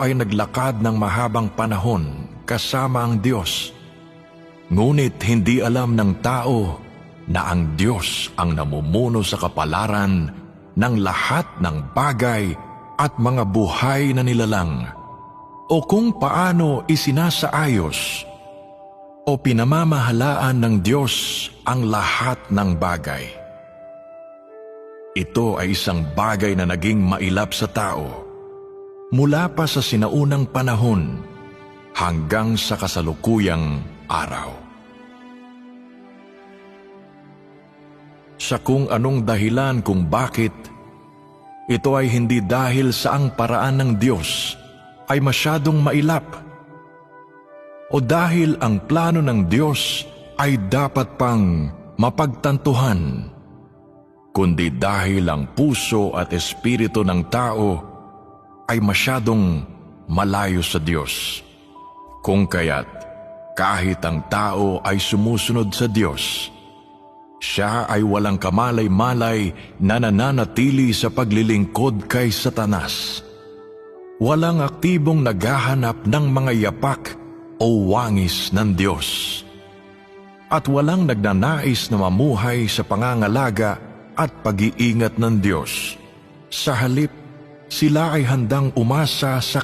ay naglakad ng mahabang panahon kasama ang Diyos. Ngunit hindi alam ng tao na ang Diyos ang namumuno sa kapalaran ng lahat ng bagay at mga buhay na nilalang, o kung paano isinasaayos o pinamamahalaan ng Diyos ang lahat ng bagay. Ito ay isang bagay na naging mailap sa tao mula pa sa sinaunang panahon hanggang sa kasalukuyang araw. Sa kung anong dahilan kung bakit, ito ay hindi dahil sa ang paraan ng Diyos ay masyadong mailap, o dahil ang plano ng Diyos ay dapat pang mapagtantuhan, kundi dahil ang puso at espiritu ng tao ay masyadong malayo sa Diyos. Kung kaya't kahit ang tao ay sumusunod sa Diyos, siya ay walang kamalay-malay na nananatili sa paglilingkod kay Satanas. Walang aktibong naghahanap ng mga yapak o wangis ng Diyos. At walang nagnanais na mamuhay sa pangangalaga at pag-iingat ng Diyos. Sa halip, sila ay handang umasa sa